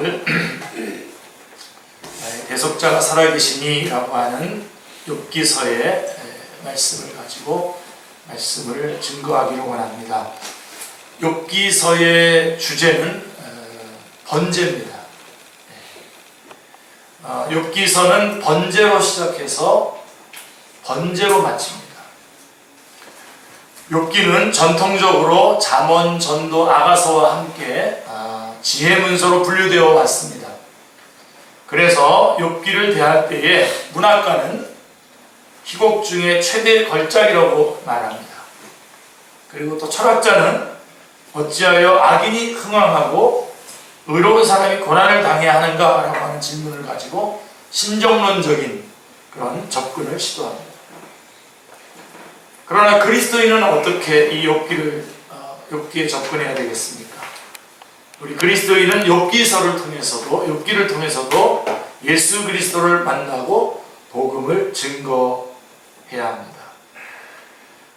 오늘 대속자가 살아계시니 라고 하는 욥기서의 말씀을 가지고 말씀을 증거하기를 원합니다. 욥기서의 주제는 번제입니다. 욥기서는 번제로 시작해서 번제로 마칩니다. 욥기는 전통적으로 잠언, 전도, 아가서와 함께 지혜문서로 분류되어 왔습니다. 그래서 욥기를 대할 때에 문학가는 희곡 중에 최대의 걸작이라고 말합니다. 그리고 또 철학자는 어찌하여 악인이 흥왕하고 의로운 사람이 고난을 당해야 하는가 라고 하는 질문을 가지고 신정론적인 그런 접근을 시도합니다. 그러나 그리스도인은 어떻게 이 욥기에 접근해야 되겠습니까? 우리 그리스도인은 욥기를 통해서도 예수 그리스도를 만나고 복음을 증거해야 합니다.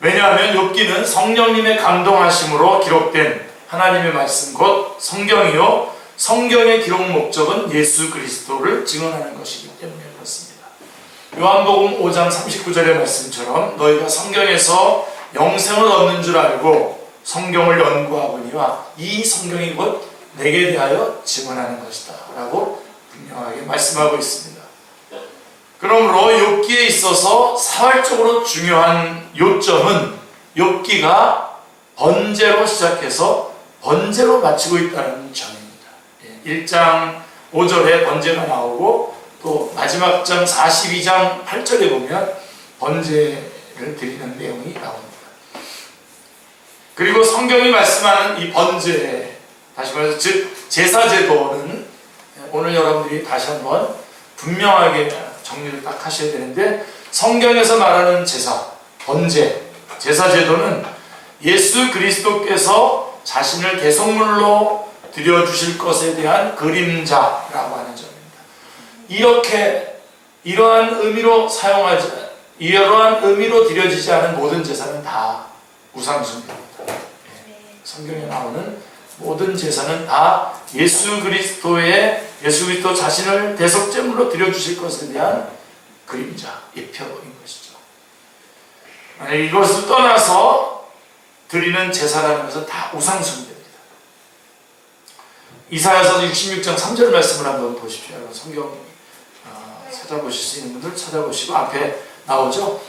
왜냐하면 욥기는 성령님의 감동하심으로 기록된 하나님의 말씀 곧 성경이요, 성경의 기록 목적은 예수 그리스도를 증언하는 것이기 때문에 그렇습니다. 요한복음 5장 39절의 말씀처럼 너희가 성경에서 영생을 얻는 줄 알고 성경을 연구하거니와 이 성경이 곧 내게 대하여 증언하는 것이다 라고 분명하게 말씀하고 있습니다. 그러므로 욥기에 있어서 사활적으로 중요한 요점은 욥기가 번제로 시작해서 번제로 마치고 있다는 점입니다. 1장 5절에 번제가 나오고 또 마지막 장 42장 8절에 보면 번제를 드리는 내용이 나옵니다. 그리고 성경이 말씀하는 이 번제, 다시 말해서 즉 제사제도는 오늘 여러분들이 다시 한번 분명하게 정리를 딱 하셔야 되는데, 성경에서 말하는 제사, 번제, 제사제도는 예수 그리스도께서 자신을 대속물로 드려주실 것에 대한 그림자라고 하는 점입니다. 이러한 의미로 드려지지 않은 모든 제사는 다 우상숭배입니다. 성경에 나오는 모든 제사는 다 예수 그리스도 자신을 대속제물로 드려주실 것에 대한 그림자, 예표인 것이죠. 만약 이것을 떠나서 드리는 제사라는 것은 다 우상숭배입니다. 이사야서 66장 3절 말씀을 한번 보십시오. 성경 찾아보실 수 있는 분들 찾아보시고 앞에 나오죠.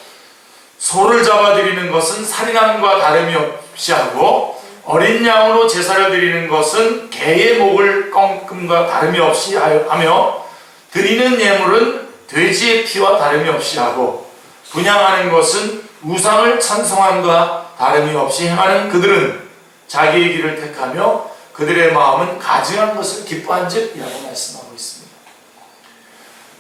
소를 잡아 드리는 것은 살인함과 다름이 없이 하고 어린 양으로 제사를 드리는 것은 개의 목을 꺾음과 다름이 없이 하며 드리는 예물은 돼지의 피와 다름이 없이 하고 분향하는 것은 우상을 찬송함과 다름이 없이 행하는 그들은 자기의 길을 택하며 그들의 마음은 가증한 것을 기뻐한즉 이라고 말씀하고 있습니다.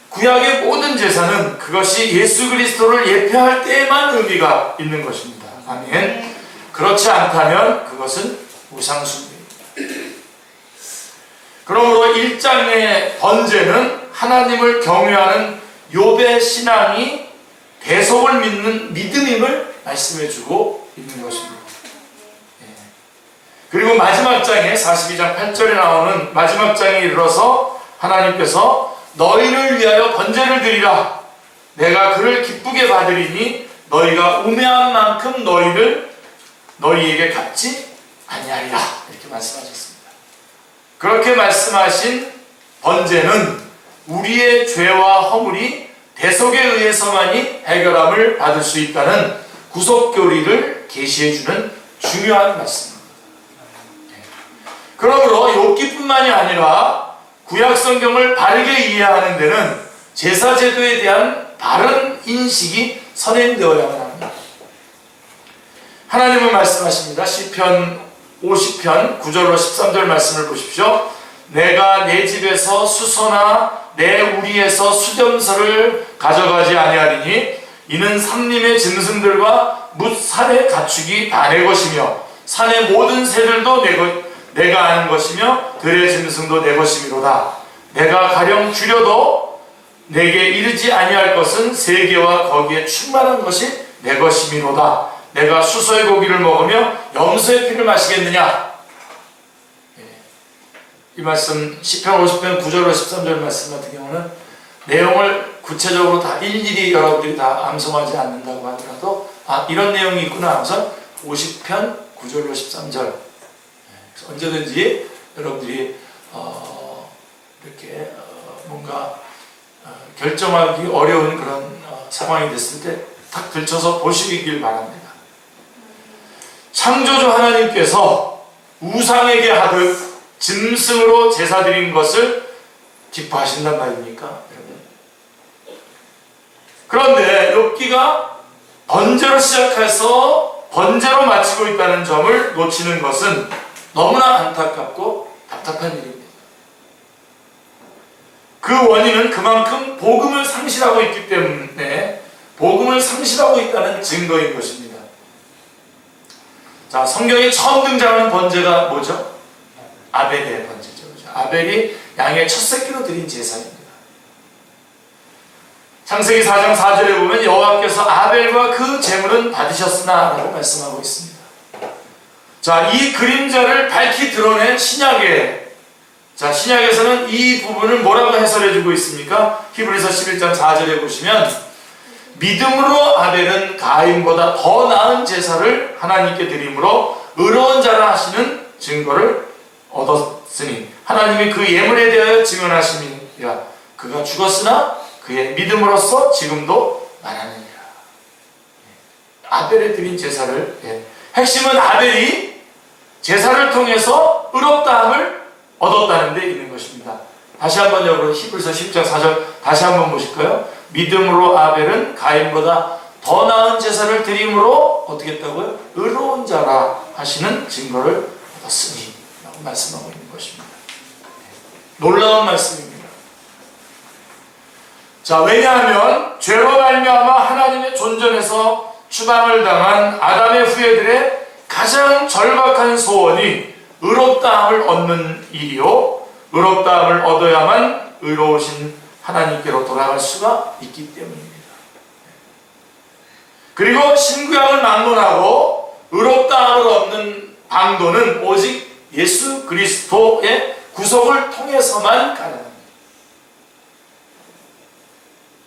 구약의 모든 제사는 그것이 예수 그리스도를 예표할 때에만 의미가 있는 것입니다. 아멘. 그렇지 않다면 그것은 우상숭배입니다. 그러므로 1장의 번제는 하나님을 경외하는 욥의 신앙이 대속을 믿는 믿음임을 말씀해주고 있는 것입니다. 그리고 마지막 장에 42장 8절에 나오는 마지막 장에 이르러서 하나님께서 너희를 위하여 번제를 드리라. 내가 그를 기쁘게 받으리니 너희가 우매한 만큼 너희에게 갚지 아니하리라. 이렇게 말씀하셨습니다. 그렇게 말씀하신 번제는 우리의 죄와 허물이 대속에 의해서만이 해결함을 받을 수 있다는 구속교리를 계시해주는 중요한 말씀입니다. 그러므로 욥기뿐만이 아니라 구약성경을 바르게 이해하는 데는 제사제도에 대한 바른 인식이 선행되어야만 합니다. 하나님은 말씀하십니다. 시편 50편 9절로 13절 말씀을 보십시오. 내가 내 집에서 수소나 내 우리에서 수점서를 가져가지 아니하리니 이는 산림의 짐승들과 뭇 산의 가축이 다 내 것이며 산의 모든 새들도 내가 아는 것이며 들의 짐승도 내 것이미로다. 내가 가령 줄여도 내게 이르지 아니할 것은 세계와 거기에 충만한 것이 내 것이미로다. 내가 수소의 고기를 먹으며 염소의 피를 마시겠느냐? 이 말씀 시편 50편 9절로 13절 말씀 같은 경우는 내용을 구체적으로 다 일일이 여러분들이 다 암송하지 않는다고 하더라도 이런 내용이 있구나 하면서 50편 9절로 13절 언제든지 여러분들이 이렇게 뭔가 결정하기 어려운 그런 상황이 됐을 때 탁 들춰서 보시길 바랍니다. 창조주 하나님께서 우상에게 하듯 짐승으로 제사 드린 것을 기뻐하신단 말입니까? 여러분? 그런데 욥기가 번제로 시작해서 번제로 마치고 있다는 점을 놓치는 것은 너무나 안타깝고 답답한 일입니다. 그 원인은 그만큼 복음을 상실하고 있기 때문에 복음을 상실하고 있다는 증거인 것입니다. 자, 성경에 처음 등장하는 번제가 뭐죠? 아벨의 번제죠. 아벨이 양의 첫 새끼로 드린 제사입니다. 창세기 4장 4절에 보면 여호와께서 아벨과 그 제물은 받으셨으나 라고 말씀하고 있습니다. 자, 이 그림자를 밝히 드러낸 신약에 신약에서는 이 부분을 뭐라고 해설해 주고 있습니까? 히브리서 11장 4절에 보시면 믿음으로 아벨은 가인보다 더 나은 제사를 하나님께 드림으로 의로운 자라 하시는 증거를 얻었으니 하나님이 그 예물에 대하여 증언하심이니라. 그가 죽었으나 그의 믿음으로써 지금도 말하느니라. 아벨에 드린 제사를 핵심은 아벨이 제사를 통해서 의롭다함을 얻었다는 데 있는 것입니다. 다시 한번 여러분 히브리서 10장 4절 다시 한번 보실까요? 믿음으로 아벨은 가인보다 더 나은 제사를 드림으로 어떻게 했다고요? 의로운 자라 하시는 증거를 얻었으니 라고 말씀하고 있는 것입니다. 놀라운 말씀입니다. 자, 왜냐하면 죄로 말미암아 하나님의 존전에서 추방을 당한 아담의 후예들의 가장 절박한 소원이 의롭다함을 얻는 일이요 의롭다함을 얻어야만 의로우신 하나님께로 돌아갈 수가 있기 때문입니다. 그리고 신구약을 막론하고 의롭다함을 얻는 방도는 오직 예수 그리스도의 구속을 통해서만 가능합니다.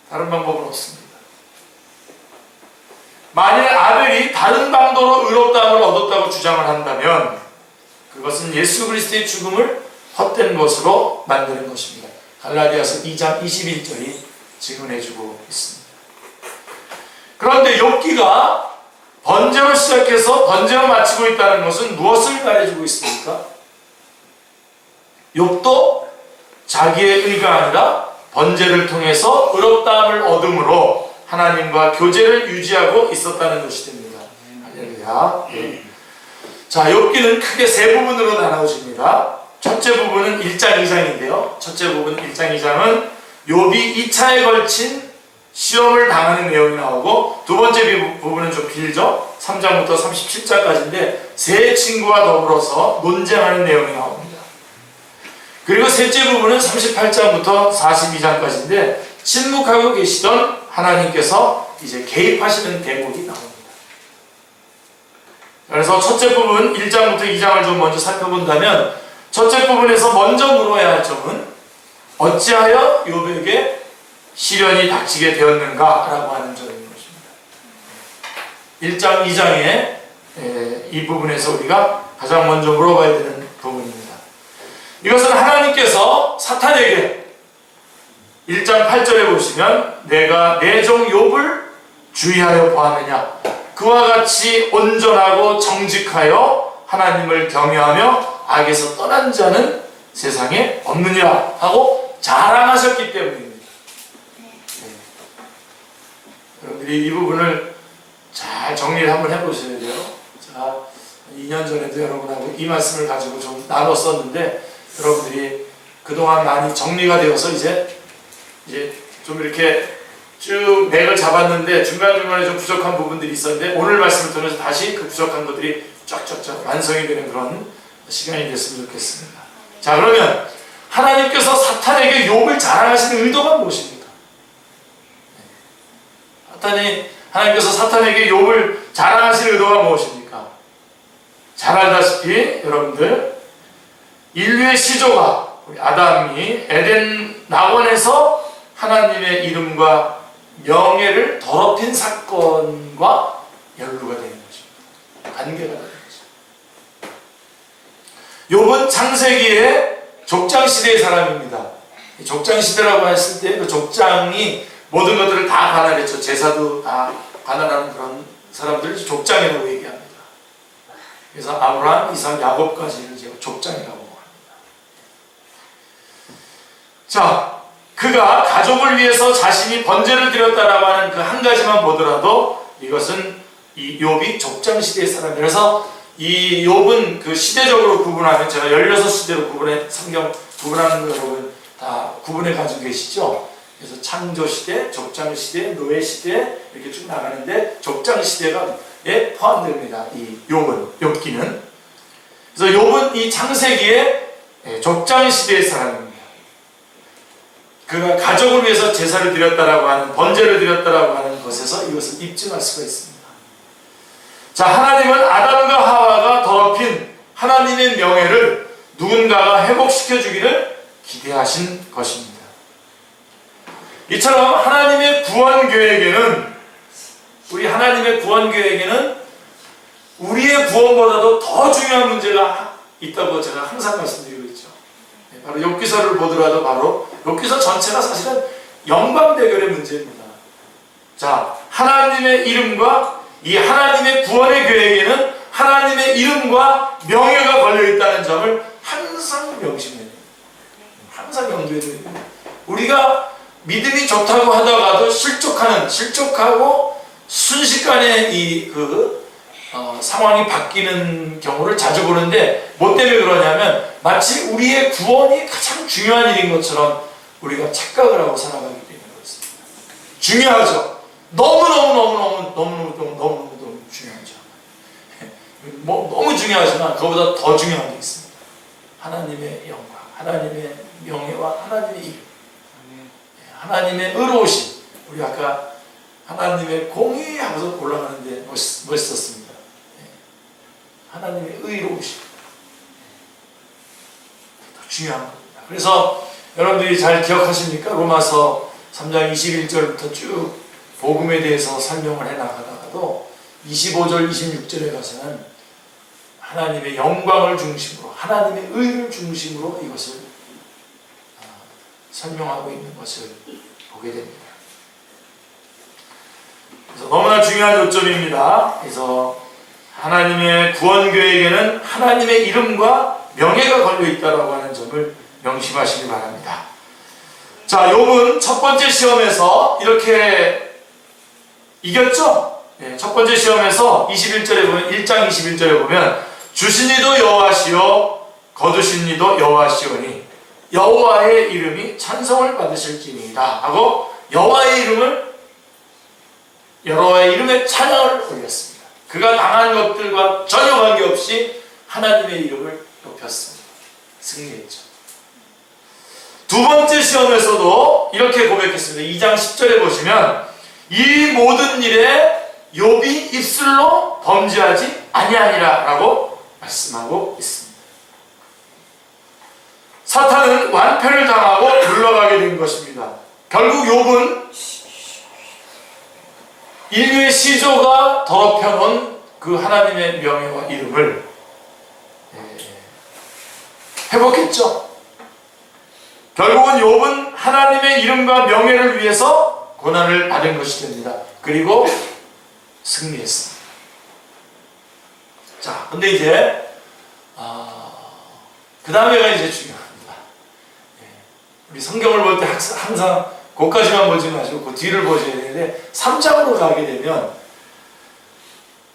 다른 방법은 없습니다. 만일 아벨이 다른 방도로 의롭다함을 얻었다고 주장을 한다면 그것은 예수 그리스도의 죽음을 헛된 것으로 만드는 것입니다. 갈라디아서 2장 21절이 증언해주고 있습니다. 그런데 욥기가 번제로 시작해서 번제로 마치고 있다는 것은 무엇을 가르쳐주고 있습니까? 욥도 자기의 의가 아니라 번제를 통해서 의롭다함을 얻음으로 하나님과 교제를 유지하고 있었다는 것이 됩니다. 할렐루야. 자, 욥기는 크게 세 부분으로 나눠집니다. 첫째 부분은 1장 2장인데요. 첫째 부분 1장 2장은 욥이 2차에 걸친 시험을 당하는 내용이 나오고 두 번째 부분은 좀 길죠. 3장부터 37장까지인데 세 친구와 더불어서 논쟁하는 내용이 나옵니다. 그리고 셋째 부분은 38장부터 42장까지인데 침묵하고 계시던 하나님께서 이제 개입하시는 대목이 나옵니다. 그래서 첫째 부분 1장부터 2장을 좀 먼저 살펴본다면 첫째 부분에서 먼저 물어야 할 점은 어찌하여 욥에게 시련이 닥치게 되었는가 라고 하는 점인 것입니다. 1장 2장에 이 부분에서 우리가 가장 먼저 물어봐야 되는 부분입니다. 이것은 하나님께서 사탄에게 1장 8절에 보시면 내가 내 종 욥을 주의하여 보았느냐 그와 같이 온전하고 정직하여 하나님을 경외하며 악에서 떠난 자는 세상에 없느니라 하고 자랑하셨기 때문입니다. 여러분들이 이 부분을 잘 정리를 한번 해보셔야 돼요. 자, 2년 전에도 여러분하고 이 말씀을 가지고 좀 나눴었는데 여러분들이 그동안 많이 정리가 되어서 이제 좀 이렇게 쭉 맥을 잡았는데 중간중간에 좀 부족한 부분들이 있었는데 오늘 말씀을 통해서 다시 그 부족한 것들이 쫙쫙쫙 완성이 되는 그런 시간이 됐으면 좋겠습니다. 자, 그러면 하나님께서 사탄에게 욥을 자랑하시는 의도가 무엇입니까? 하나님께서 사탄에게 욥을 자랑하시는 의도가 무엇입니까? 잘 알다시피 여러분들 인류의 시조가 우리 아담이 에덴 낙원에서 하나님의 이름과 명예를 더럽힌 사건과 연루가 되는 것입니다. 관계가 되는 것입니다. 욥은 창세기의 족장시대의 사람입니다. 족장시대라고 했을 때 그 족장이 모든 것들을 다 관할했죠. 제사도 다 관할하는 그런 사람들을 족장이라고 얘기합니다. 그래서 아브라함, 이삭, 야곱까지를 제가 족장이라고 합니다. 자, 그가 가족을 위해서 자신이 번제를 드렸다라고 하는 그 한 가지만 보더라도 이것은 이 욥이 족장시대의 사람이에요. 그래서 이 욥은 그 시대적으로 구분하면 제가 16시대로 성경 구분하는 거 여러분 다 구분해 가지고 계시죠? 그래서 창조시대, 족장시대, 노예시대 이렇게 쭉 나가는데 족장시대에 포함됩니다. 이 욥은, 욥기는. 그래서 욥은 이 창세기의 족장시대의 사람입니다. 그가 가족을 위해서 제사를 드렸다라고 하는, 번제를 드렸다라고 하는 것에서 이것을 입증할 수가 있습니다. 자, 하나님은 아담과 하와가 더럽힌 하나님의 명예를 누군가가 회복시켜 주기를 기대하신 것입니다. 이처럼 하나님의 구원 계획에는, 우리 하나님의 구원 계획에는 우리의 구원보다도 더 중요한 문제가 있다고 제가 항상 말씀드리고 있죠. 바로 욥기서를 보더라도 바로 욥기서 전체가 사실은 영광 대결의 문제입니다. 자, 하나님의 이름과 이 하나님의 구원의 계획에는 하나님의 이름과 명예가 걸려있다는 점을 항상 명심해야 됩니다. 항상 염두에 둬야 됩니다. 우리가 믿음이 좋다고 하다가도 실족하고 순식간에 상황이 바뀌는 경우를 자주 보는데, 뭐 때문에 그러냐면 마치 우리의 구원이 가장 중요한 일인 것처럼 우리가 착각을 하고 살아가기 때문에 그렇습니다. 중요하죠. 너무 중요하죠. 너무 중요하지만 그거보다 더 중요한 게 있습니다. 하나님의 영광, 하나님의 명예와 하나님의 이름, 하나님의 의로우심. 우리 아까 하나님의 공의 하고서 올라가는데 멋있었습니다. 하나님의 의로우심. 더 중요한 겁니다. 그래서 여러분들이 잘 기억하십니까? 로마서 3장 21절부터 쭉 복음에 대해서 설명을 해나가다가도 25절, 26절에 가서는 하나님의 영광을 중심으로, 하나님의 의를 중심으로 이것을 설명하고 있는 것을 보게 됩니다. 그래서 너무나 중요한 요점입니다. 그래서 하나님의 구원 계획에는 하나님의 이름과 명예가 걸려 있다라고 하는 점을 명심하시기 바랍니다. 자, 욥은 첫 번째 시험에서 이렇게 이겼죠? 첫 번째 시험에서 21절에 보면, 1장 21절에 보면 주신 이도 여호와시요 거두신 이도 여호와시오니 여호와의 이름이 찬송을 받으실지니이다 하고 여호와의 이름에 찬양을 올렸습니다. 그가 당한 것들과 전혀 관계없이 하나님의 이름을 높였습니다. 승리했죠. 두 번째 시험에서도 이렇게 고백했습니다. 2장 10절에 보시면 이 모든 일에 욥이 입술로 범죄하지 아니하니라 라고 말씀하고 있습니다. 사탄은 완패를 당하고 물러가게 된 것입니다. 결국 욥은 인류의 시조가 더럽혀놓은 그 하나님의 명예와 이름을 회복했죠. 결국은 욥은 하나님의 이름과 명예를 위해서 고난을 받은 것이 됩니다. 그리고 승리했습니다. 자, 근데 이제 그 다음에가 이제 중요합니다. 우리 성경을 볼 때 항상 그것까지만 보지 마시고 그 뒤를 보셔야 되는데 3장으로 가게 되면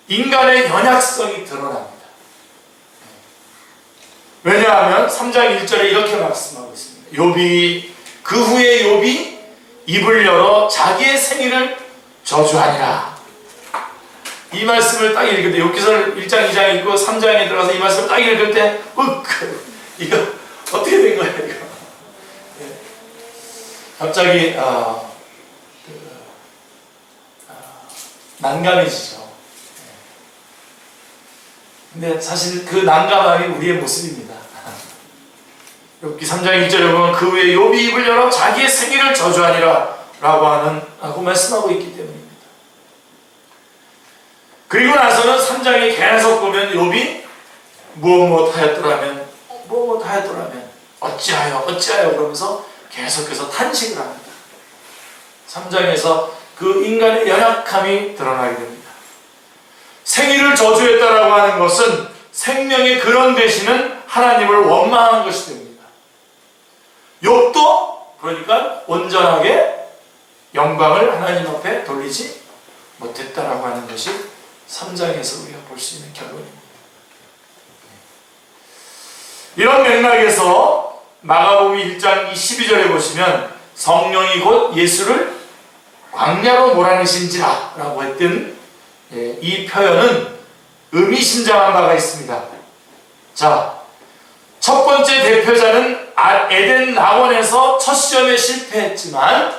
인간의 연약성이 드러납니다. 왜냐하면 3장 1절에 이렇게 말씀하고 있습니다. 그 후에 욥이 입을 열어 자기의 생일을 저주하니라. 이 말씀을 딱 읽을 때, 욥기서를 1장 2장 읽고 3장에 들어가서 이 말씀을 딱 읽을 때 이거 어떻게 된 거야 이거. 갑자기 난감해지죠. 근데 사실 그 난감함이 우리의 모습입니다. 욥기 3장 1절에 보면 그 후에 욥이 입을 열어 자기의 생일을 저주하니라 라고 말씀하고 있기 때문입니다. 그리고 나서는 3장에 계속 보면 욥이 무엇 하였더라면 어찌하여 그러면서 계속해서 탄식을 합니다. 3장에서 그 인간의 연약함이 드러나게 됩니다. 생일을 저주했다라고 하는 것은 생명의 근원 되시는 하나님을 원망한 것이 됩니다. 욥도 그러니까 온전하게 영광을 하나님 앞에 돌리지 못했다라고 하는 것이 3장에서 우리가 볼 수 있는 결론입니다. 이런 맥락에서 마가복음 1장 12절에 보시면 성령이 곧 예수를 광야로 몰아내신지라 라고 했던 이 표현은 의미심장한 바가 있습니다. 자, 첫 번째 대표자는 에덴 낙원에서 첫 시험에 실패했지만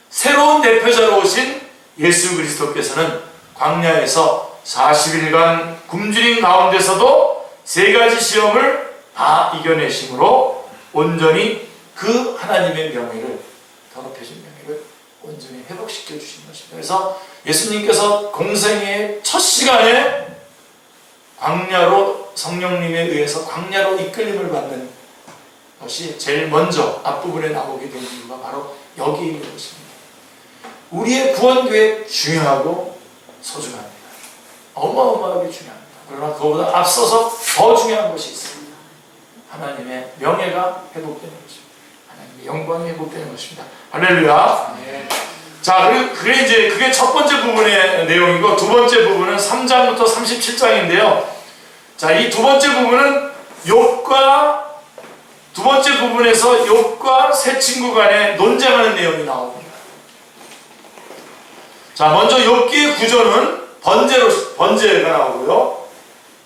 새로운 대표자로 오신 예수 그리스도께서는 광야에서 40일간 굶주린 가운데서도 세 가지 시험을 다 이겨내심으로 온전히 그 하나님의 명예를, 더럽혀진 명예를 온전히 회복시켜 주신 것입니다. 그래서 예수님께서 공생의 첫 시간에 광야로, 성령님에 의해서 광야로 이끌림을 받는 것이 제일 먼저 앞부분에 나오게 된 이유가 바로 여기 있는 것입니다. 우리의 구원 계획 중요하고 소중합니다. 어마어마하게 중요합니다. 그러나 그거보다 앞서서 더 중요한 것이 있습니다. 하나님의 명예가 회복되는 것입니다. 하나님의 영광이 회복되는 것입니다. 할렐루야. 네. 자, 그게 첫 번째 부분의 내용이고, 두 번째 부분은 3장부터 37장인데요. 자, 이 두 번째 부분은 두 번째 부분에서 욥과 세 친구 간의 논쟁하는 내용이 나옵니다. 자, 먼저 욥기의 구조는 번제가 나오고요.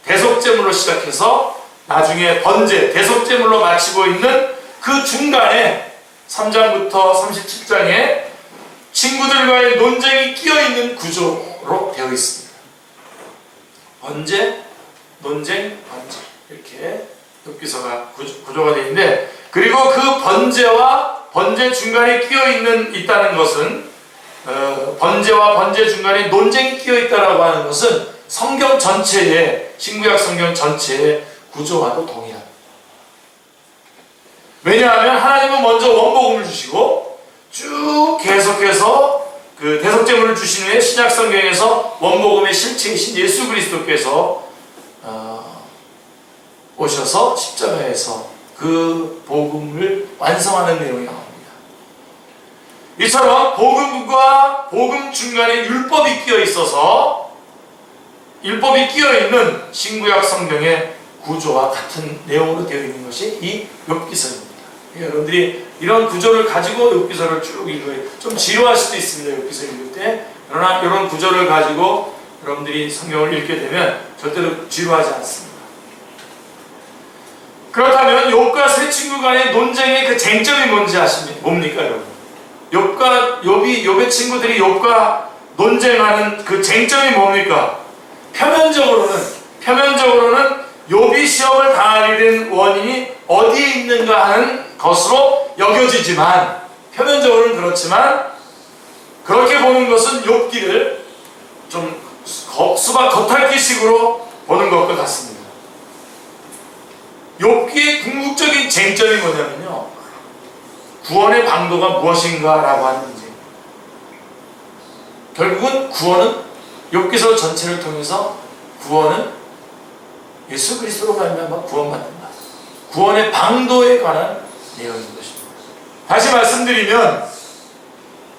대속제물로 시작해서 나중에 대속제물로 마치고 있는 그 중간에 3장부터 37장에 친구들과의 논쟁이 끼어있는 구조로 되어 있습니다. 번제, 논쟁, 번제, 이렇게 욥기서가 구조가 되어 있는데, 그리고 그 번제와 번제 중간에 있다는 것은 번제와 번제 중간에 논쟁이 끼어있다라고 하는 것은 성경 전체의, 신구약 성경 전체의 구조와도 동일합니다. 왜냐하면 하나님은 먼저 원복음을 주시고 쭉 계속해서 그 대속제물을 주신 후에 신약 성경에서 원복음의 실체이신 예수 그리스도께서 오셔서 십자가에서 그 복음을 완성하는 내용이 나옵니다. 이처럼 복음과 복음 중간에 율법이 끼어 있어서 율법이 끼어 있는 신구약 성경의 구조와 같은 내용으로 되어 있는 것이 이 욥기서입니다. 여러분들이 이런 구조를 가지고 욥기서를 쭉 읽어요. 좀 지루할 수도 있습니다. 욥기서 읽을 때. 그러나 이런 구조를 가지고 여러분들이 성경을 읽게 되면 절대로 지루하지 않습니다. 그렇다면 욥과 세 친구 간의 논쟁의 그 쟁점이 뭔지 아십니까? 뭡니까, 여러분? 욥의 친구들이 욥과 논쟁하는 그 쟁점이 뭡니까? 표면적으로는 욥이 시험을 당하게 된 원인이 어디에 있는가 하는 것으로 여겨지지만, 표면적으로는 그렇지만, 그렇게 보는 것은 욥기를 좀 수박 겉핥기식으로 보는 것과 같습니다. 욥기의 궁극적인 쟁점이 뭐냐면요, 구원의 방도가 무엇인가라고 하는 문제입니다. 결국은 구원은, 욥기서 전체를 통해서 구원은 예수 그리스도로 말미암아 구원받는다. 구원의 방도에 관한 내용인 것입니다. 다시 말씀드리면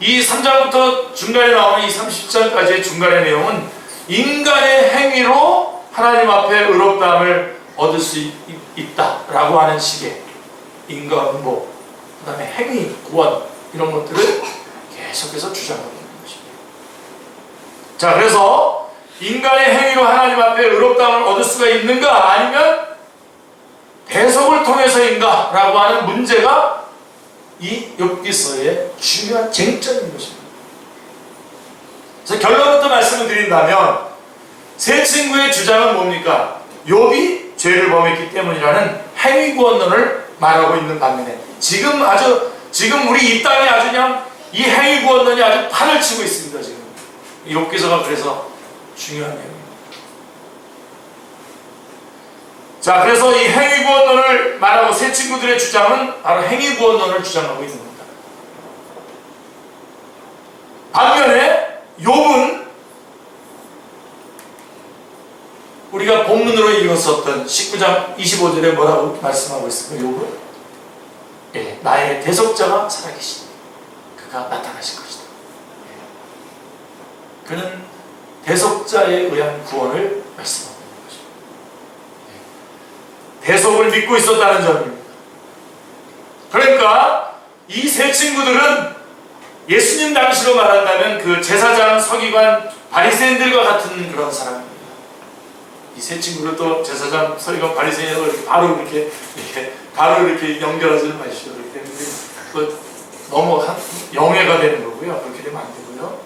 이 3장부터 중간에 나오는 이 30장까지의 중간의 내용은 인간의 행위로 하나님 앞에 의롭다함을 얻을 수 있다라고 하는 식의 인간복, 그 다음에 행위, 구원, 이런 것들을 계속해서 주장하고 있는 것입니다. 자, 그래서 인간의 행위로 하나님 앞에 의롭다함을 얻을 수가 있는가, 아니면 대속을 통해서인가 라고 하는 문제가 이 욥기서의 중요한 쟁점인 것입니다. 그래서 결론부터 말씀을 드린다면 세 친구의 주장은 뭡니까? 욥이 죄를 범했기 때문이라는 행위구원론을 말하고 있는 반면에 지금 우리 이 땅에 아주 그냥 이 행위구원론이 아주 판을 치고 있습니다. 지금 욥기서가 그래서 중요한 내용입니다. 자, 그래서 이 행위구원론을 말하고 새 친구들의 주장은 바로 행위구원론을 주장하고 있는 겁니다. 반면에 욥은 우리가 본문으로 읽었었던 19장 25절에 뭐라고 말씀하고 있습니까? 욥은 나의 대속자가 살아계시니 그가 나타나실 것이다. 그는 대속자에 의한 구원을 말씀하고 있는 것입니다. 대속을 믿고 있었다는 점입니다. 그러니까 이 세 친구들은 예수님 당시로 말한다면 그 제사장, 서기관, 바리새인들과 같은 그런 사람입니다. 이 세 친구를 또 제사장, 서기관, 바리새인으로 이렇게 바로 이렇게 연결하지 마시죠. 그렇게 너무 영예가 되는 거고요. 그렇게 되면 안 되고요.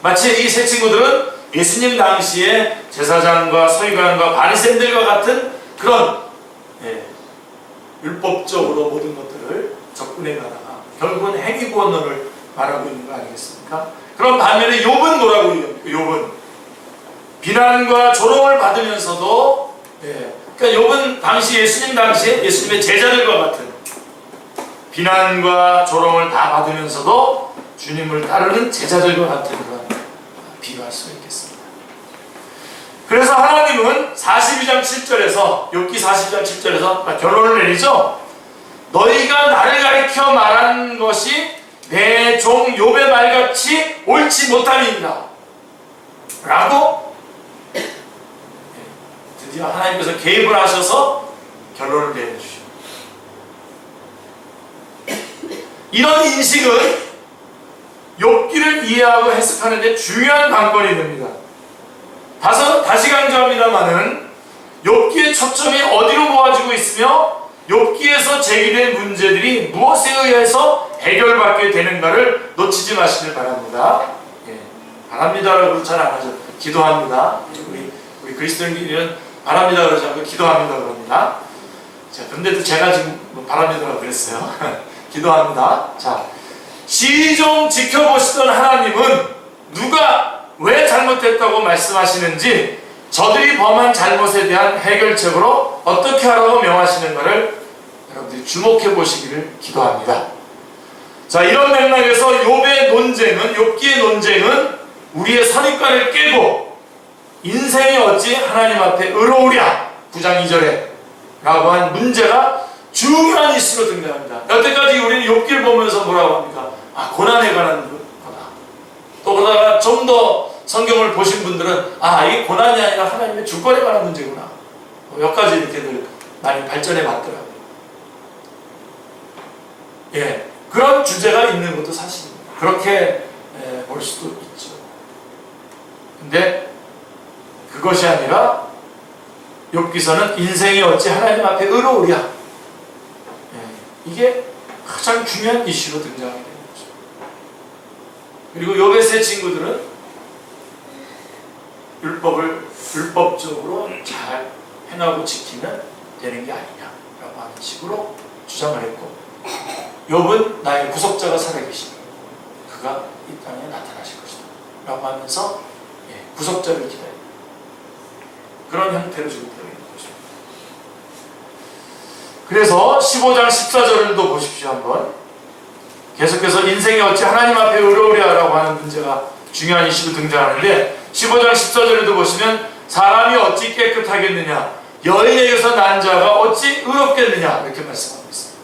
마치 이 세 친구들은 예수님 당시에 제사장과 서기관과 바리새인들과 같은 그런 율법적으로 모든 것들을 접근해 가다가 결국은 행위구원론을 말하고 있는 거 아니겠습니까? 그럼 반면에 욥은 뭐라고 얘기합니까? 욥은 비난과 조롱을 받으면서도 그러니까 욥은 당시 예수님 당시에 예수님의 제자들과 같은 비난과 조롱을 다 받으면서도 주님을 따르는 제자들과 같은 그런 비유할 수 있겠습니다. 그래서 하나님은 42장 7절에서 욥기 42장 7절에서 결론을 내리죠. 너희가 나를 가리켜 말한 것이 내 종 욥의 말같이 옳지 못함이니라 라고 드디어 하나님께서 개입을 하셔서 결론을 내려주시오. 이런 인식은 욥기를 이해하고 해석하는 데 중요한 관건이 됩니다. 다시 강조합니다마는 욥기의 초점이 어디로 모아지고 있으며 욥기에서 제기된 문제들이 무엇에 의해서 해결받게 되는가를 놓치지 마시길 바랍니다. 바랍니다라고 잘 안 하죠. 기도합니다. 우리 그리스도인들은 바랍니다 그러지 않고 기도합니다 그럽니다. 자, 그런데도 제가 지금 바랍니다라고 그랬어요. 기도합니다. 자, 시종 지켜보시던 하나님은 누가 왜 잘못했다고 말씀하시는지 저들이 범한 잘못에 대한 해결책으로 어떻게 하라고 명하시는가를 여러분들이 주목해 보시기를 기도합니다. 자, 이런 맥락에서 욥기의 논쟁은 우리의 선입관을 깨고 인생이 어찌 하나님 앞에 의로우랴 9장 2절에 라고 한 문제가 중요한 이슈로 등장합니다. 여태까지 우리는 욥기를 보면서 뭐라고 합니까? 고난에 관한 거다. 또 그러다가 좀 더 성경을 보신 분들은 이게 고난이 아니라 하나님의 주권에 관한 문제구나. 몇 가지 이렇게들 많이 발전해 봤더라고요. 그런 주제가 있는 것도 사실입니다. 그렇게 볼 수도 있죠. 근데 그것이 아니라 욥기서는 인생이 어찌 하나님 앞에 의로우랴. 이게 가장 중요한 이슈로 등장하게 되는 거죠. 그리고 욥의 세 친구들은 율법을 율법적으로 잘 행하고 지키면 되는 게 아니냐라고 하는 식으로 주장을 했고, 욥은 나의 구속자가 살아계시니 그가 이 땅에 나타나실 것이다 라고 하면서 구속자를 기다립니다. 그런 형태로 지금 되어 있는 것입니다. 그래서 15장 14절도 보십시오. 한번 계속해서 인생이 어찌 하나님 앞에 의로우랴 라고 하는 문제가 중요한 이슈로 등장하는데, 15장 14절에도 보시면 사람이 어찌 깨끗하겠느냐, 여인에게서 난 자가 어찌 의롭겠느냐 이렇게 말씀하고 있습니다.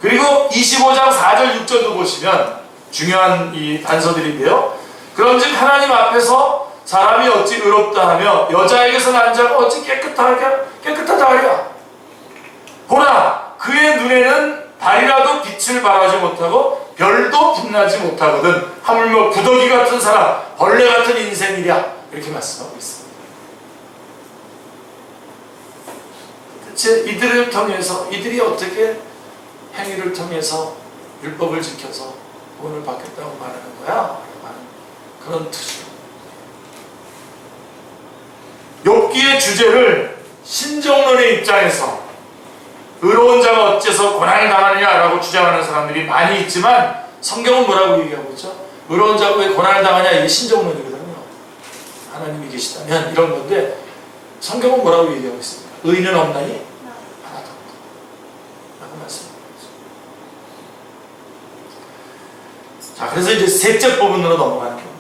그리고 25장 4절 6절도 보시면 중요한 이 단서들인데요. 그런즉 하나님 앞에서 사람이 어찌 의롭다 하며 여자에게서 난 자가 어찌 깨끗하다 하랴. 보라, 그의 눈에는 달이라도 빛을 발하지 못하고 별도 빛나지 못하거든 하물며 구더기 같은 사람, 벌레 같은 인생이랴 이렇게 말씀하고 있습니다. 대체 이들을 통해서 이들이 어떻게 행위를 통해서 율법을 지켜서 구원을 받겠다고 말하는 거야? 하는 그런 뜻이죠. 욥기의 주제를 신정론의 입장에서 의로운 자가 어째서 고난을 당하느냐라고 주장하는 사람들이 많이 있지만 성경은 뭐라고 얘기하고 있죠? 의로운 자가 왜 고난을 당하냐? 이게 신정론이거든요. 하나님이 계시다면 이런 건데 성경은 뭐라고 얘기하고 있습니까? 의인은 없나니? 하나도 없다 라고 말씀합니다. 자, 그래서 이제 셋째 부분으로 넘어가는 겁니다.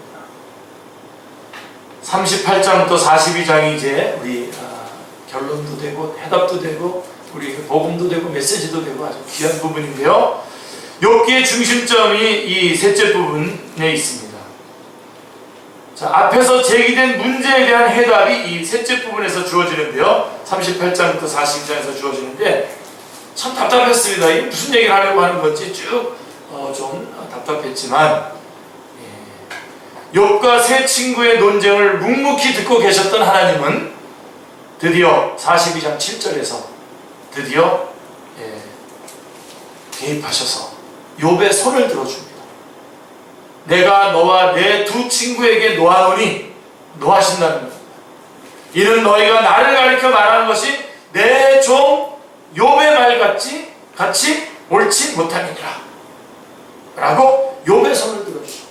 38장부터 42장이 이제 우리 결론도 되고 해답도 되고 우리 복음도 되고 메시지도 되고 아주 귀한 부분인데요. 욥기의 중심점이 이 셋째 부분에 있습니다. 자, 앞에서 제기된 문제에 대한 해답이 이 셋째 부분에서 주어지는데요. 38장부터 42장에서 주어지는데 참 답답했습니다. 이게 무슨 얘기를 하려고 하는 건지 쭉 좀 답답했지만 욥과 세 친구의 논쟁을 묵묵히 듣고 계셨던 하나님은 드디어 42장 7절에서 드디어 개입하셔서 욥의 손을 들어줍니다. 내가 너와 내 두 친구에게 노하노니 노하신다는 겁니다. 이는 너희가 나를 가리켜 말하는 것이 내 종 욥의 말같이 옳지 못함이니라 라고 욥의 손을 들어주죠.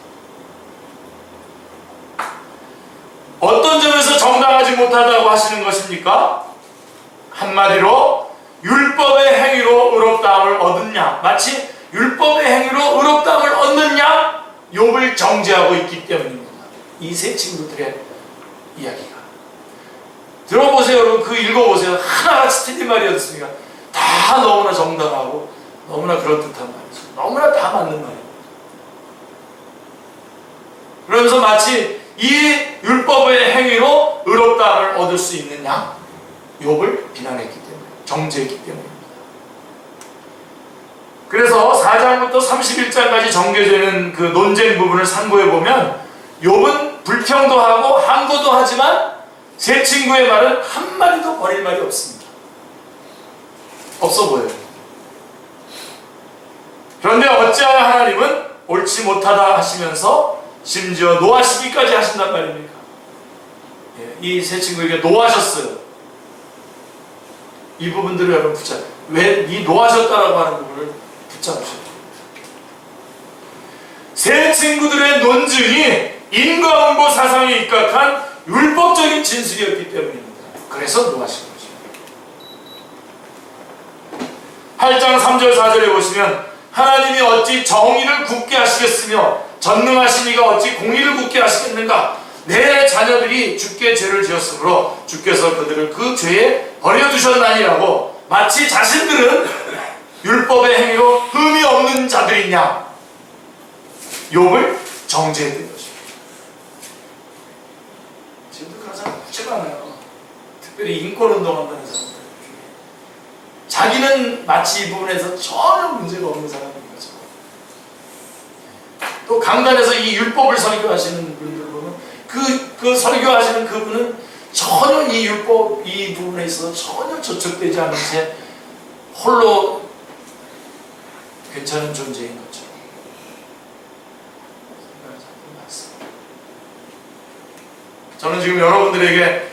어떤 점에서 정당하지 못하다고 하시는 것입니까? 한마디로 율법의 행위로 의롭다함을 얻느냐, 마치 율법의 행위로 의롭다함을 얻느냐 욥을 정죄하고 있기 때문입니다. 이 세 친구들의 이야기가 들어보세요. 여러분 그 읽어보세요. 하나같이 틀린 말이 없습니까? 다 너무나 정당하고 너무나 그럴듯한 말이죠. 너무나 다 맞는 말이에요. 그러면서 마치 이 율법의 행위로 의롭다함을 얻을 수 있느냐 욥을 비난했기 때문에 정죄했기 때문입니다. 그래서 4장부터 31장까지 전개되는 그 논쟁 부분을 참고해보면 욥은 불평도 하고 항고도 하지만 세 친구의 말은 한마디도 버릴 말이 없습니다. 없어 보여요. 그런데 어찌하여 하나님은 옳지 못하다 하시면서 심지어 노하시기까지 하신단 말입니까? 이 세 친구에게 노하셨어요. 이 부분들을 여러분 왜 이 노하셨다라고 하는 부분을 붙잡으셔야 됩니다. 세 친구들의 논증이 인과응보 사상에 입각한 율법적인 진술이었기 때문입니다. 그래서 노하신 거죠. 8장 3절 4절에 보시면 하나님이 어찌 정의를 굳게 하시겠으며 전능하신 이가 어찌 공의를 굳게 하시겠는가? 내 자녀들이 주께 죄를 지었으므로 주께서 그들을 그 죄에 버려두셨나니라고 마치 자신들은 율법의 행위로 흠이 없는 자들이냐 욥을 정죄했던 것입니다. 지금도 그런 사람 무척 많아요. 특별히 인권운동한다는 사람들 자기는 마치 이 부분에서 전혀 문제가 없는 사람인 거죠. 또 강단에서 이 율법을 설교하시는 분들 보면 그 설교하시는 그분은 전혀 이 율법 이 부분에 있어서 전혀 저촉되지 않은 채 홀로 괜찮은 존재인 거죠. 저는 지금 여러분들에게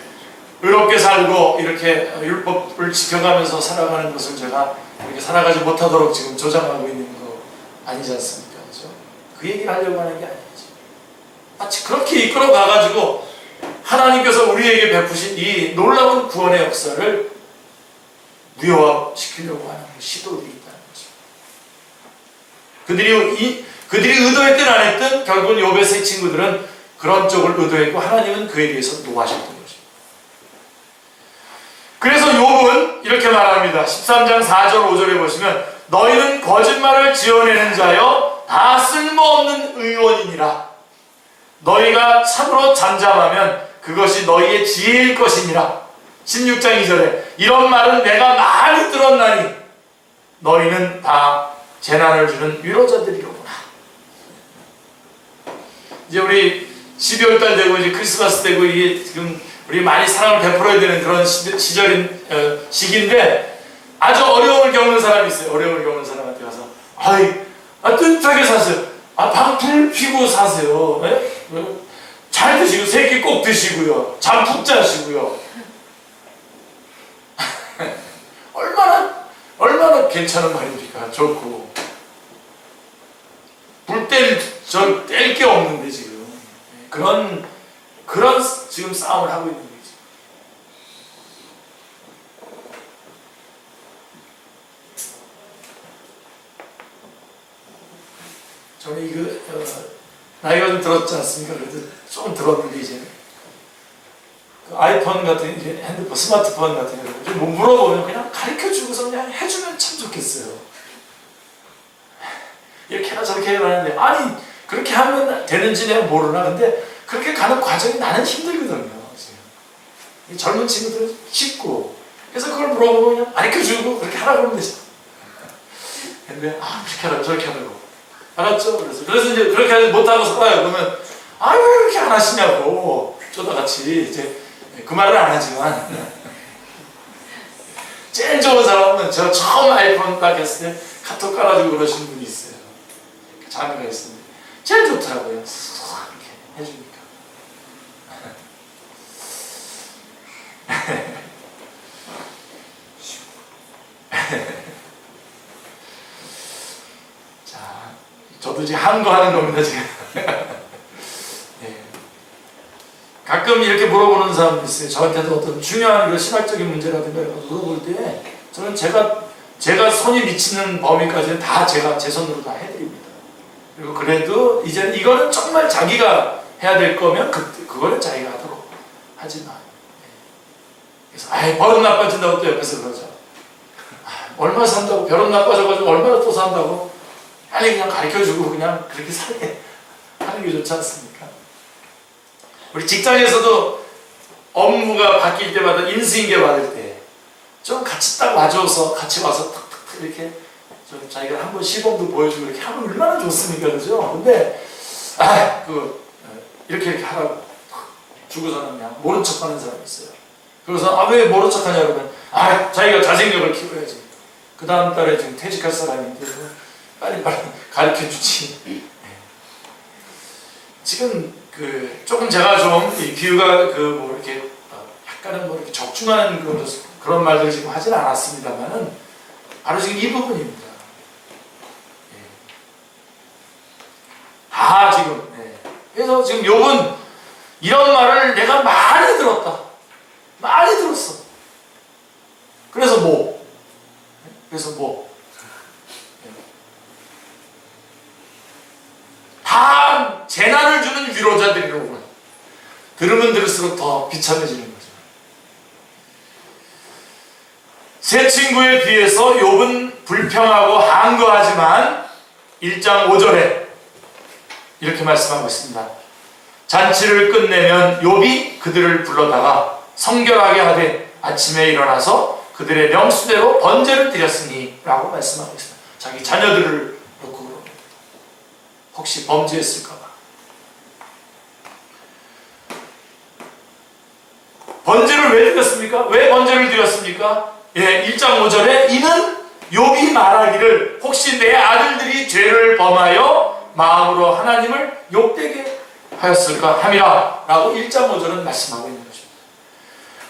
의롭게 살고 이렇게 율법을 지켜가면서 살아가는 것을 제가 이렇게 살아가지 못하도록 지금 조장하고 있는 거 아니지 않습니까? 그렇죠? 그 얘기를 하려고 하는 게 아니지. 마치 그렇게 이끌어 가가지고 하나님께서 우리에게 베푸신 이 놀라운 구원의 역사를 무효화시키려고 하는 시도들이 있다는 거죠. 그들이 의도했든 안 했든 결국은 욥의 세 친구들은 그런 쪽을 의도했고 하나님은 그에 대해서 노하셨던 거죠. 그래서 욥은 이렇게 말합니다. 13장 4절 5절에 보시면 너희는 거짓말을 지어내는 자여 다 쓸모없는 의원이니라. 너희가 참으로 잠잠하면 그것이 너희의 지혜일 것이니라. 16장 2절에 이런 말은 내가 많이 들었나니 너희는 다 재난을 주는 위로자들이로구나. 이제 우리 12월달 되고 이제 크리스마스 되고 이게 지금 우리 많이 사랑을 베풀어야 되는 그런 시기인데 아주 어려움을 겪는 사람이 있어요. 어려움을 겪는 사람한테 가서 뜨뜻하게 사세요. 방풀 피고 사세요. 잘 드시고 새끼 꼭 드시고요. 잠 푹 자시고요. 얼마나 얼마나 괜찮은 말입니까? 좋고. 뗄 게 없는데 지금. 그런 지금 싸움을 하고 있는 거지. 저는 이거, 나이가 좀 들었지 않습니까? 그래도 좀 들었는데, 이제. 그 아이폰 같은, 이제 핸드폰, 스마트폰 같은 거, 좀 뭐 물어보면 그냥 가르쳐 주고서 그냥 해주면 참 좋겠어요. 이렇게 해라, 저렇게 해라 하는데, 아니, 그렇게 하면 되는지 내가 모르나. 근데 그렇게 가는 과정이 나는 힘들거든요. 지금. 젊은 친구들은 쉽고. 그래서 그걸 물어보면 그냥 가르쳐 주고 그렇게 하라고 하면 되죠. 근데, 그렇게 하라고, 저렇게 하라고. 알았죠? 그래서 이제 그렇게 하지 못하고 살아요. 그러면, 왜 이렇게 안 하시냐고. 쪼다같이. 이제, 그 말은 안 하지만. 제일 좋은 사람은 저 처음 아이폰 딱 했을 때 카톡 깔아주고 그러시는 분이 있어요. 자매가 있습니다. 제일 좋더라고요. 이렇게 해주니까. 자, 저도 지금 한거하는 겁니다, 지금. 네. 가끔 이렇게 물어보는 사람도 있어요. 저한테도 어떤 중요한 그 신학적인 문제라든가 이런 거 물어볼 때 저는 제가 손이 미치는 범위까지는 다 제가 제 손으로 다 해드립니다. 그리고 그래도 이제 이거는 정말 자기가 해야 될 거면 그거는 자기가 하도록 하지 마. 그래서 버릇 나빠진다고 또 옆에서 그러죠. 얼마 산다고 버릇 나빠져가지고 얼마나 또 산다고 빨리 그냥 가르쳐주고 그냥 그렇게 살게 하는 게 좋지 않습니까? 우리 직장에서도 업무가 바뀔 때마다 인수인계 받을 때 좀 같이 딱 와줘서 같이 와서 탁탁 이렇게 좀 자기가 한번 시범도 보여주고 이렇게 하면 얼마나 좋습니까, 그죠? 근데 이렇게 하라고 주고서는 그냥 모른 척하는 사람이 있어요. 그래서 왜 모른 척하냐 그러면 자기가 자생력을 키워야지. 그 다음 달에 지금 퇴직할 사람인데 빨리 가르쳐 주지. 지금 조금 제가 좀 이 비유가 이렇게 약간은 이렇게 적중한 그런 말들 지금 하진 않았습니다만은 바로 지금 이 부분입니다. 지금. 그래서 지금 욥은 이런 말을 내가 많이 들었다. 많이 들었어. 그래서 뭐? 다 재난을 주는 위로자들이라고 들으면 들을수록 더 비참해지는 거죠. 세 친구에 비해서 욥은 불평하고 한거하지만 1장 5절에 이렇게 말씀하고 있습니다. 잔치를 끝내면 욥이 그들을 불러다가 성결하게 하되 아침에 일어나서 그들의 명수대로 번제를 드렸으니 라고 말씀하고 있습니다. 자기 자녀들을 놓고 그럽니다. 혹시 범죄했을까봐. 번제를 왜 드렸습니까? 왜 번제를 드렸습니까? 1장 5절에 이는 욥이 말하기를 혹시 내 아들들이 죄를 범하여 마음으로 하나님을 욕되게 하였을까 함이라 라고 1장 5절은 말씀하고 있는 것입니다.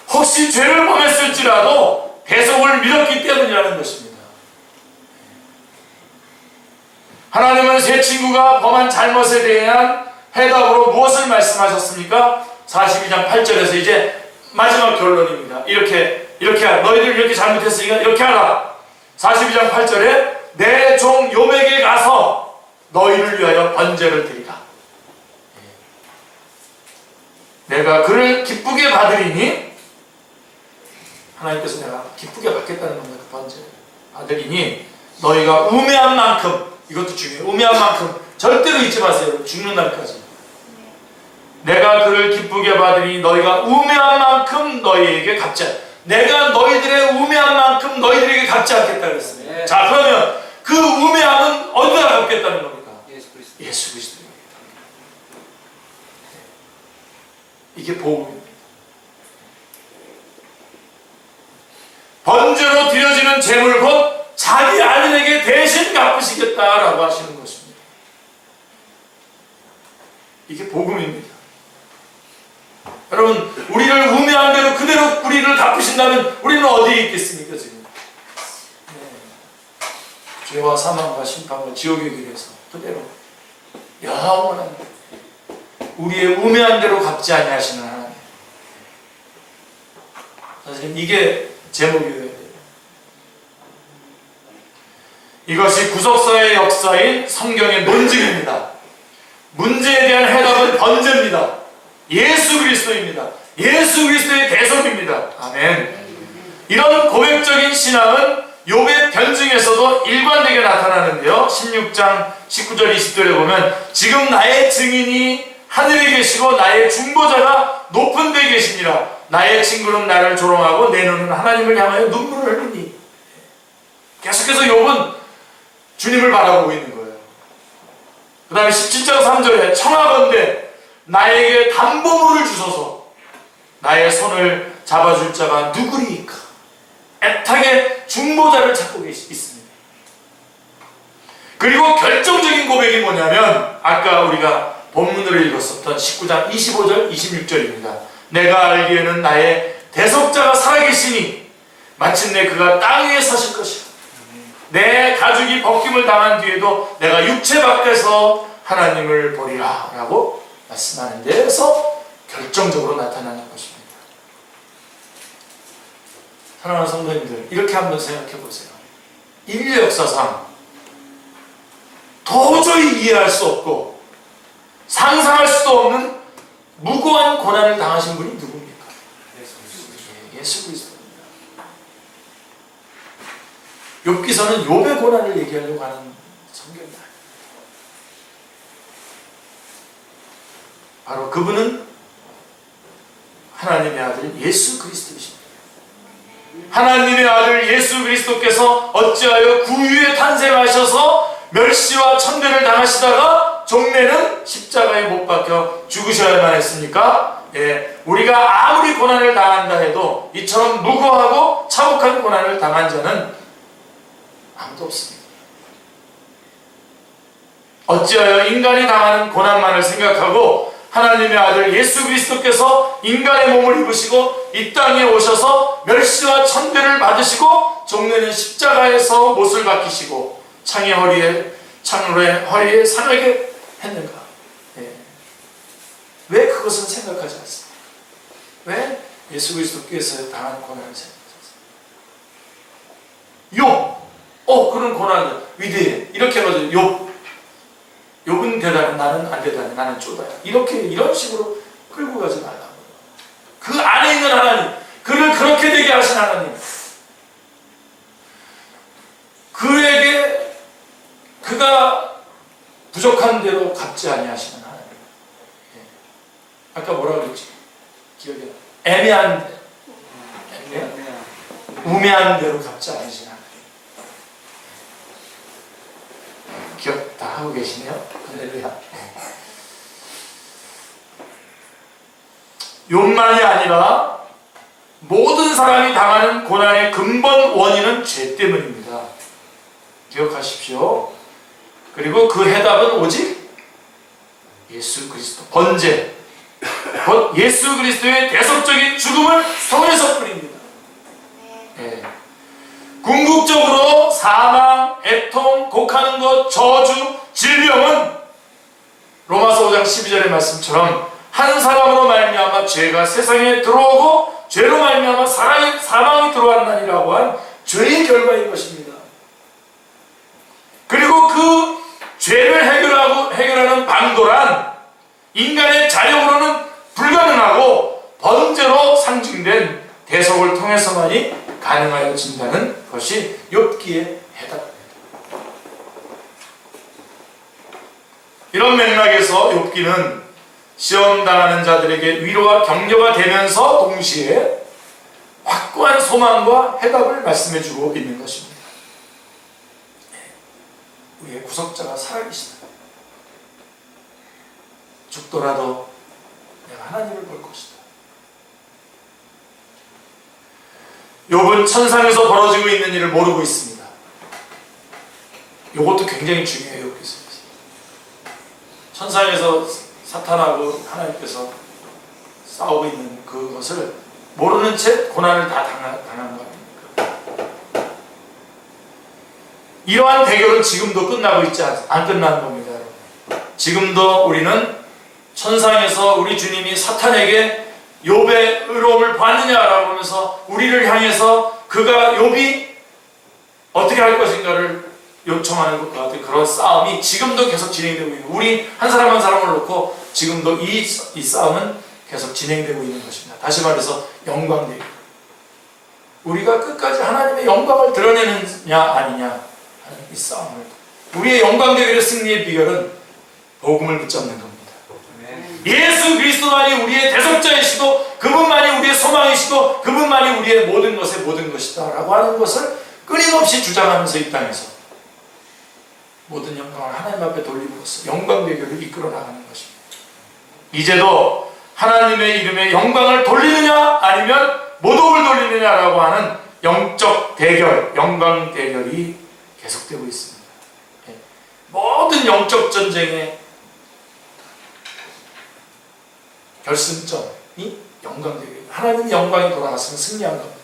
혹시 죄를 범했을지라도 배속을 믿었기 때문이라는 것입니다. 하나님은 세 친구가 범한 잘못에 대한 해답으로 무엇을 말씀하셨습니까? 42장 8절에서 이제 마지막 결론입니다. 이렇게 너희들 이렇게 잘못했으니까 이렇게 하라. 42장 8절에 내 종 욥에게 가서 너희를 위하여 번제를 드리라. 내가 그를 기쁘게 받으리니 하나님께서 내가 기쁘게 받겠다는 겁니다. 그 번제를 받으리니 너희가 우매한 만큼, 이것도 중요해요. 우매한 만큼 절대로 잊지 마세요. 죽는 날까지. 내가 그를 기쁘게 받으니 너희가 우매한 만큼 너희에게 갚지 내가 너희들의 우매한 만큼 너희들에게 갚지 않겠다 그랬습니다. 네. 자, 그러면 그 우매함은 어디다 갚겠다는 겁니까? 예수 그리스도입니다. 이게 복음입니다. 번제로 드려지는 제물 곧 자기 아들에게 대신 갚으시겠다라고 하시는 것입니다. 이게 복음입니다. 여러분, 우리를 우매한 대로 그대로 우리를 갚으신다면 우리는 어디에 있겠습니까, 지금? 죄와 사망과 심판과 지옥의 길에서 그대로 영원한 우리의 우매한 대로 갚지 아니하시는 하나님. 선생님, 이게 제목이어야 돼요. 이것이 구속사의 역사인 성경의 논증입니다. 문제에 대한 해답은 번제입니다. 예수 그리스도입니다. 예수 그리스도의 대속입니다. 아멘. 이런 고백적인 신앙은 욥의 변증에서도 일관되게 나타나는데요. 16장 19절 20절에 보면 지금 나의 증인이 하늘에 계시고 나의 중보자가 높은 데에 계시니라. 나의 친구는 나를 조롱하고 내 눈은 하나님을 향하여 눈물을 흘리니. 계속해서 욥은 주님을 바라보고 있는 거예요. 그 다음에 17장 3절에 청하건대 나에게 담보물을 주소서. 나의 손을 잡아줄 자가 누구리이까. 애타게 중보자를 찾고 있습니다. 그리고 결정적인 고백이 뭐냐면 아까 우리가 본문으로 읽었었던 19장 25절 26절입니다. 내가 알기에는 나의 대속자가 살아계시니 마침내 그가 땅 위에 서실 것이다. 내 가죽이 벗김을 당한 뒤에도 내가 육체 밖에서 하나님을 보리라 라고 말씀하는 데에서 결정적으로 나타나는 것입니다. 사랑하는 성도님들, 이렇게 한번 생각해 보세요. 인류 역사상 도저히 이해할 수 없고 상상할 수도 없는 무고한 고난을 당하신 분이 누굽니까? 예수 그리스도입니다. 욥기서는 욥의 고난을 얘기하려고 하는 성경이다. 바로 그분은 하나님의 아들 예수 그리스도이십니다. 하나님의 아들 예수 그리스도께서 어찌하여 구유에 탄생하셔서 멸시와 천대를 당하시다가 종래는 십자가에 못 박혀 죽으셔야만 했습니까? 예, 우리가 아무리 고난을 당한다 해도 이처럼 무고하고 참혹한 고난을 당한 자는 아무도 없습니다. 어찌하여 인간이 당하는 고난만을 생각하고 하나님의 아들 예수 그리스도께서 인간의 몸을 입으시고 이 땅에 오셔서 멸시와 천대를 받으시고 종래는 십자가에서 못을 박히시고 창로의 허리에 상하게 했는가? 예. 왜 그것은 생각하지 않습니까? 왜 예수 그리스도께서 당한 고난을 생각하지 않습니까? 욥! 그런 고난을 위대해. 이렇게 해가지고 욥은 대단해, 나는 안 대단해, 나는 좁아요. 이런 식으로 끌고 가지 말라고요. 그 안에 있는 하나님, 그를 그렇게 되게 하신 하나님, 그에게 그가 부족한 대로 갚지 아니하시는 하나님. 예. 아까 뭐라 그랬지? 기억이 나. 애매한 우매한 대로 갚지 않으시는 하나님. 기억 다 하고 계시네요. 할렐루야. 욥만이 아니라 모든 사람이 당하는 고난의 근본 원인은 죄 때문입니다. 기억하십시오. 그리고 그 해답은 오직 예수 그리스도, 번제, 곧 예수 그리스도의 대속적인 죽음을 통해서뿐입니다. 네. 궁극적으로 사망, 애통, 곡하는 것, 저주, 질병은 로마서 5장 12절의 말씀처럼 한 사람으로 말미암아 죄가 세상에 들어오고 죄로 말미암아 사망이 들어왔나니라고 한 죄의 결과인 것입니다. 그리고 그 죄를 해결하는 방도란 인간의 자력으로는 불가능하고 번제로 상징된 대속을 통해서만이 가능하여진다는 것이 욥기의 해답입니다. 이런 맥락에서 욥기는 시험당하는 자들에게 위로와 격려가 되면서 동시에 확고한 소망과 해답을 말씀해주고 있는 것입니다. 우리의 구속자가 살아계시다. 죽더라도 내가 하나님을 볼 것이다. 욥은 천상에서 벌어지고 있는 일을 모르고 있습니다. 이것도 굉장히 중요해요. 천상에서 사탄하고 하나님께서 싸우고 있는 그것을 모르는 채 고난을 다 당한 거 아닙니까? 이러한 대결은 지금도 끝나고 있지 안 끝난 겁니다. 여러분. 지금도 우리는 천상에서 우리 주님이 사탄에게 욥의 의로움을 봤느냐라고 하면서 우리를 향해서 그가 욥이 어떻게 할 것인가를 요청하는 것과 같은 그런 싸움이 지금도 계속 진행되고 있는, 우리 한 사람 한 사람을 놓고 지금도 이 싸움은 계속 진행되고 있는 것입니다. 다시 말해서 영광대결. 우리가 끝까지 하나님의 영광을 드러내느냐 아니냐 하는 이 싸움을, 우리의 영광대결의 승리의 비결은 복음을 붙잡는 겁니다. 예수 그리스도만이 우리의 대속자이시고 그분만이 우리의 소망이시고 그분만이 우리의 모든 것의 모든 것이다 라고 하는 것을 끊임없이 주장하면서 이 땅에서 모든 영광을 하나님 앞에 돌림으로써 영광대결을 이끌어 나가는 것입니다. 이제도 하나님의 이름에 영광을 돌리느냐 아니면 모독을 돌리느냐라고 하는 영적 대결, 영광 대결이 계속되고 있습니다. 모든 영적 전쟁의 결승점이 영광 대결. 하나님 영광이 돌아갔으면 승리한 겁니다.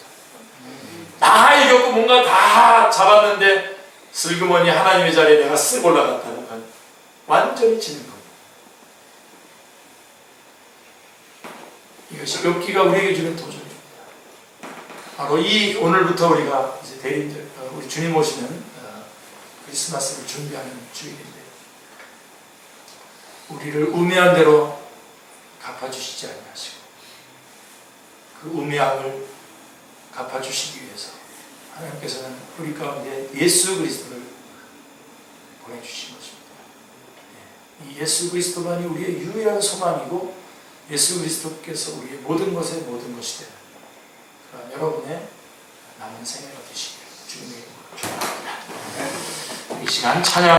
다 이겼고 뭔가 다 잡았는데 슬그머니 하나님의 자리에 내가 쓱 올라갔다는 건 완전히 지는 겁니다. 이것이 욥기가 우리에게 주는 도전입니다. 바로 이 오늘부터 우리가 이제 대림절, 우리 주님 오시는 크리스마스를 준비하는 주일인데 우리를 우매한 대로 갚아주시지 아니하시고 그 우매함을 갚아주시기 위해서 하나님께서는 우리 가운데 예수 그리스도를 보내주신 것입니다. 이 예수 그리스도만이 우리의 유일한 소망이고 예수 그리스도께서 우리의 모든 것의 모든 것이 되는 그런 여러분의 남은 생애가 되시길 주님의 이름으로 축원합니다. 이 시간 찬양